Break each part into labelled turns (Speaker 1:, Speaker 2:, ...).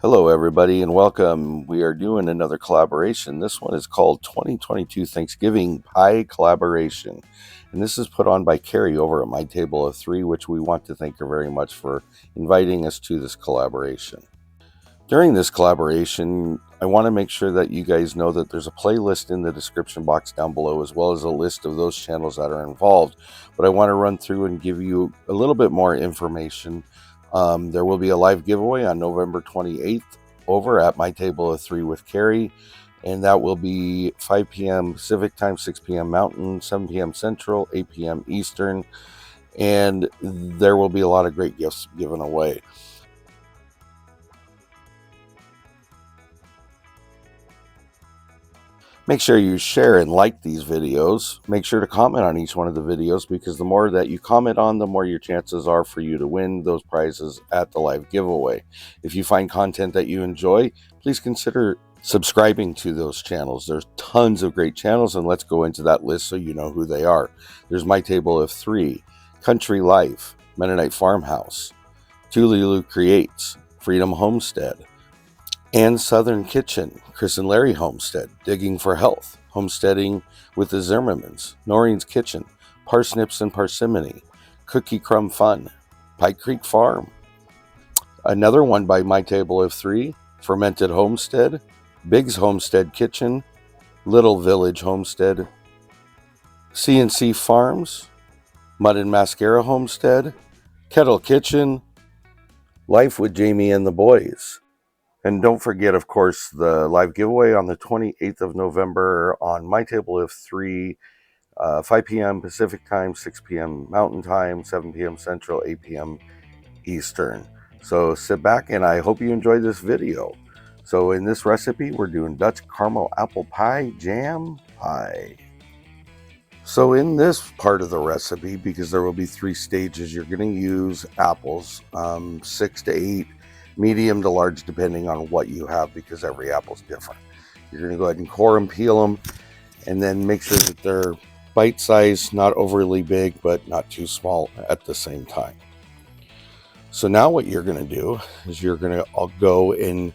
Speaker 1: Hello, everybody, and welcome. We are doing another collaboration. This one is called 2022 Thanksgiving Pie Collaboration. And this is put on by Carrie over at My Table of Three, which we want to thank her very much for inviting us to this collaboration. During this collaboration, I want to make sure that you guys know that there's a playlist in the description box down below, as well as a list of those channels that are involved. But I want to run through and give you a little bit more information. There will be a live giveaway on November 28th over at My Table of Three with Carrie, and that will be 5 p.m. Pacific time, 6 p.m. Mountain, 7 p.m. Central, 8 p.m. Eastern, and there will be a lot of great gifts given away. Make sure you share and like these videos. Make sure to comment on each one of the videos, because the more that you comment on, the more your chances are for you to win those prizes at the live giveaway. If you find content that you enjoy, please consider subscribing to those channels. There's tons of great channels, and let's go into that list so you know who they are. There's My Table of Three, Country Life, Mennonite Farmhouse, Tululu Creates, Freedom Homestead, and Southern Kitchen, Chris and Larry Homestead, Digging for Health, Homesteading with the Zimmermans, Noreen's Kitchen, Parsnips and Parsimony, Cookie Crumb Fun, Pike Creek Farm. Another one by My Table of Three, Fermented Homestead, Biggs Homestead Kitchen, Little Village Homestead, CNC Farms, Mud and Mascara Homestead, Kettle Kitchen, Life with Jamie and the Boys. And don't forget, of course, the live giveaway on the 28th of November on My Table of Three, 5 p.m. Pacific Time, 6 p.m. Mountain Time, 7 p.m. Central, 8 p.m. Eastern. So sit back, and I hope you enjoy this video. So in this recipe, we're doing Dutch Caramel Apple Pie Jam Pie. So in this part of the recipe, because there will be 3 stages, you're going to use apples, 6 to 8, medium to large, depending on what you have, because every apple's different. You're going to go ahead and core them, peel them, and then make sure that they're bite-sized, not overly big, but not too small at the same time. So now what you're going to do is you're going to go and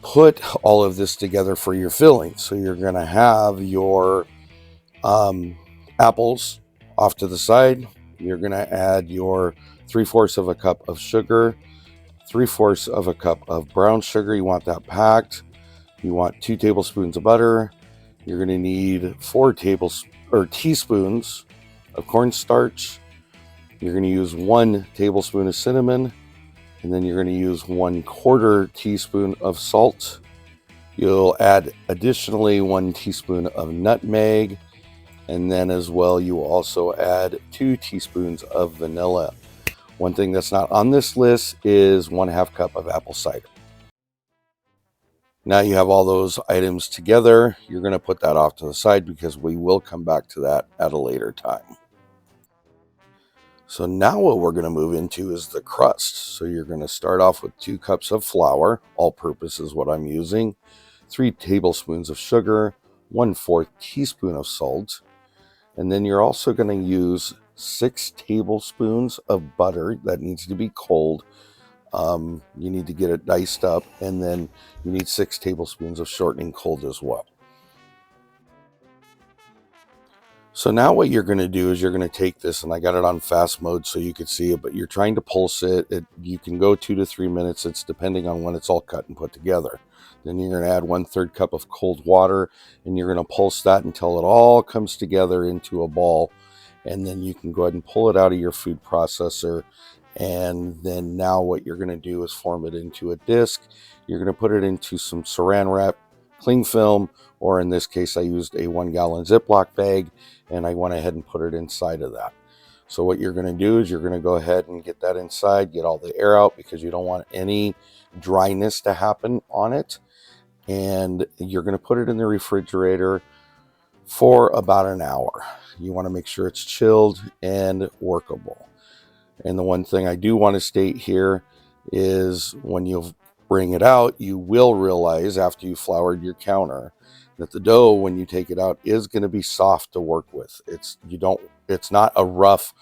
Speaker 1: put all of this together for your filling. So you're going to have your apples off to the side. You're going to add your 3/4 of a cup of sugar, 3/4 of a cup of brown sugar. You want that packed. You want 2 tablespoons of butter. You're going to need 4 teaspoons of cornstarch. You're going to use 1 tablespoon of cinnamon, and then you're going to use 1/4 teaspoon of salt. You'll add additionally 1 teaspoon of nutmeg, and then as well you will also add 2 teaspoons of vanilla. One thing that's not on this list is 1/2 cup of apple cider. Now you have all those items together. You're going to put that off to the side, because we will come back to that at a later time. So now what we're going to move into is the crust. So you're going to start off with 2 cups of flour, all-purpose is what I'm using, 3 tablespoons of sugar, 1/4 teaspoon of salt, and then you're also going to use 6 tablespoons of butter. That needs to be cold. You need to get it diced up, and then you need 6 tablespoons of shortening cold as well. So now what you're going to do is you're going to take this, and I got it on fast mode so you could see it, but you're trying to pulse it. You can go 2 to 3 minutes. It's depending on when it's all cut and put together. Then you're going to add 1/3 cup of cold water, and you're going to pulse that until it all comes together into a ball. And then you can go ahead and pull it out of your food processor. And then now what you're going to do is form it into a disc. You're going to put it into some saran wrap, cling film, or in this case I used a 1-gallon Ziploc bag, and I went ahead and put it inside of that. So what you're going to do is you're going to go ahead and get that inside, get all the air out, because you don't want any dryness to happen on it. And you're going to put it in the refrigerator for about an hour. You want to make sure it's chilled and workable. And the one thing I do want to state here is when you bring it out, you will realize after you floured your counter that the dough, when you take it out, is going to be soft to work with. It's not a rough,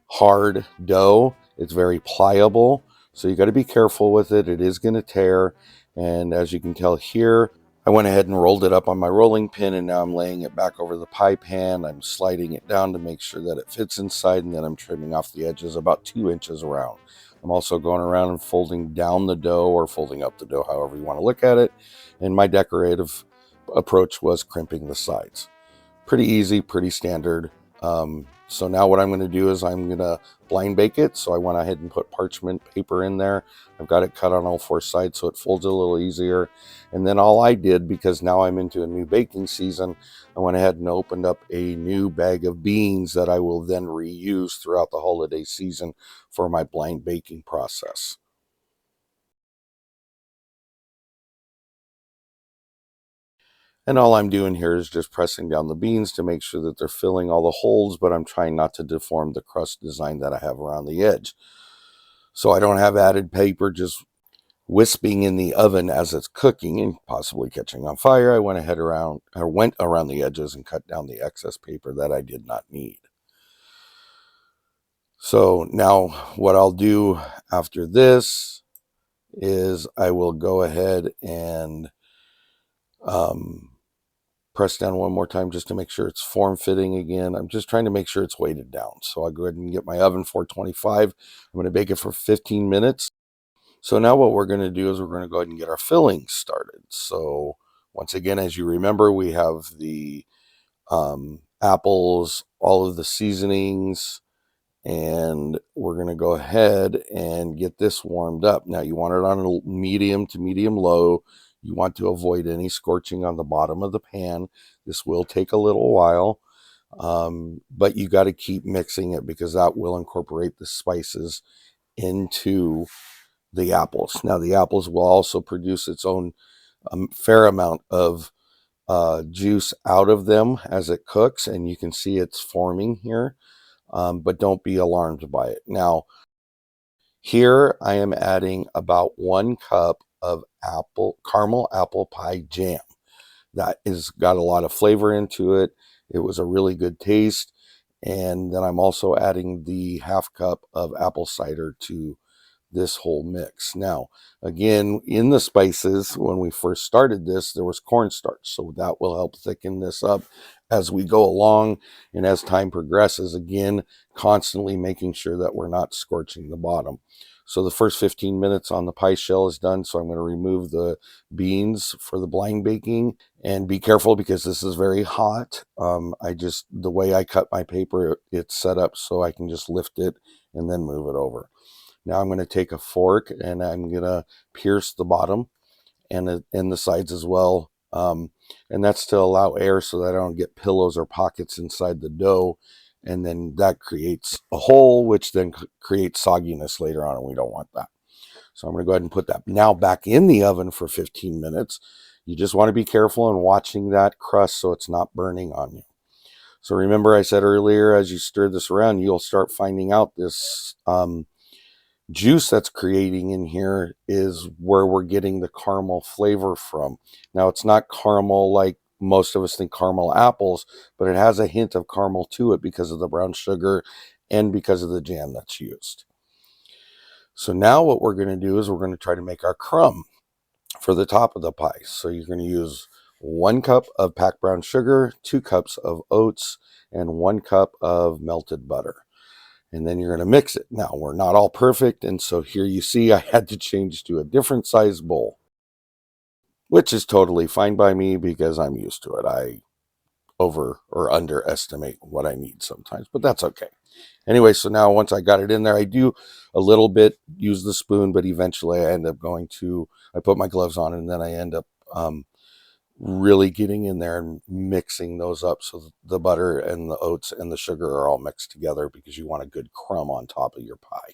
Speaker 1: hard dough. It's very pliable. So you got to be careful with it. It is going to tear. And as you can tell here, I went ahead and rolled it up on my rolling pin, and now I'm laying it back over the pie pan. I'm sliding it down to make sure that it fits inside, and then I'm trimming off the edges about 2 inches around. I'm also going around and folding down the dough, or folding up the dough, however you want to look at it. And my decorative approach was crimping the sides. Pretty easy, pretty standard. So now what I'm going to do is I'm going to blind bake it. So I went ahead and put parchment paper in there. I've got it cut on all 4 sides so it folds a little easier. And then all I did, because now I'm into a new baking season, I went ahead and opened up a new bag of beans that I will then reuse throughout the holiday season for my blind baking process. And all I'm doing here is just pressing down the beans to make sure that they're filling all the holes, but I'm trying not to deform the crust design that I have around the edge. So I don't have added paper just wisping in the oven as it's cooking and possibly catching on fire. I went around the edges and cut down the excess paper that I did not need. So now what I'll do after this is I will go ahead and press down one more time just to make sure it's form-fitting again. I'm just trying to make sure it's weighted down. So I'll go ahead and get my oven 425. I'm going to bake it for 15 minutes. So now what we're going to do is we're going to go ahead and get our fillings started. So once again, as you remember, we have the apples, all of the seasonings, and we're going to go ahead and get this warmed up. Now you want it on a medium to medium low. You want to avoid any scorching on the bottom of the pan. This will take a little while, but you got to keep mixing it because that will incorporate the spices into the apples. Now the apples will also produce its own fair amount of juice out of them as it cooks, and you can see it's forming here. But don't be alarmed by it. Now, here I am adding about 1 cup of caramel apple pie jam. That is got a lot of flavor into it. It was a really good taste. And then I'm also adding the 1/2 cup of apple cider to this whole mix. Now, again, in the spices, when we first started this, there was cornstarch, so that will help thicken this up as we go along and as time progresses. Again, constantly making sure that we're not scorching the bottom. So the first 15 minutes on the pie shell is done, so I'm going to remove the beans for the blind baking. And be careful because this is very hot. The way I cut my paper, it's set up so I can just lift it and then move it over. Now I'm going to take a fork and I'm going to pierce the bottom and the sides as well. And that's to allow air so that I don't get pillows or pockets inside the dough. And then that creates a hole, which then creates sogginess later on, and we don't want that. So I'm going to go ahead and put that now back in the oven for 15 minutes. You just want to be careful in watching that crust so it's not burning on you. So remember I said earlier, as you stir this around, you'll start finding out this juice that's creating in here is where we're getting the caramel flavor from. Now, it's not caramel like most of us think caramel apples, but it has a hint of caramel to it because of the brown sugar and because of the jam that's used. So now what we're going to do is we're going to try to make our crumb for the top of the pie. So you're going to use 1 cup of packed brown sugar, 2 cups of oats, and 1 cup of melted butter. And then you're going to mix it. Now, we're not all perfect, and so here you see I had to change to a different size bowl, which is totally fine by me because I'm used to it. I over or underestimate what I need sometimes, but that's okay. Anyway, so now once I got it in there, I do a little bit, use the spoon, but eventually I end up I put my gloves on, and then I end up really getting in there and mixing those up so the butter and the oats and the sugar are all mixed together because you want a good crumb on top of your pie.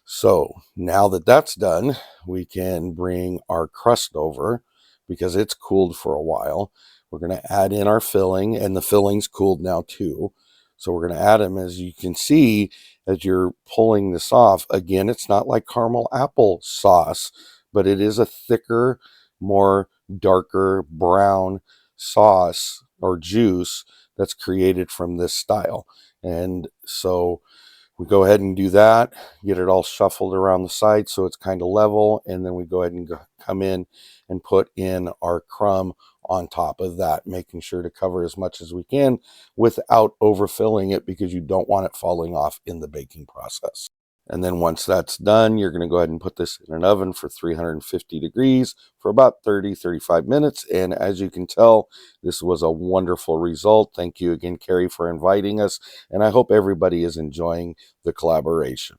Speaker 1: So now that that's done, we can bring our crust over because it's cooled for a while. We're going to add in our filling, and the filling's cooled now too. So we're going to add them. As you can see, as you're pulling this off, again, it's not like caramel apple sauce, but it is a thicker, more darker brown sauce or juice that's created from this style. And so We go ahead and do that, get it all shuffled around the side so it's kind of level, and then we go ahead and come in and put in our crumb on top of that, making sure to cover as much as we can without overfilling it, because you don't want it falling off in the baking process. And then once that's done, you're going to go ahead and put this in an oven for 350 degrees for about 30-35 minutes. And as you can tell, this was a wonderful result. Thank you again, Carrie, for inviting us. And I hope everybody is enjoying the collaboration.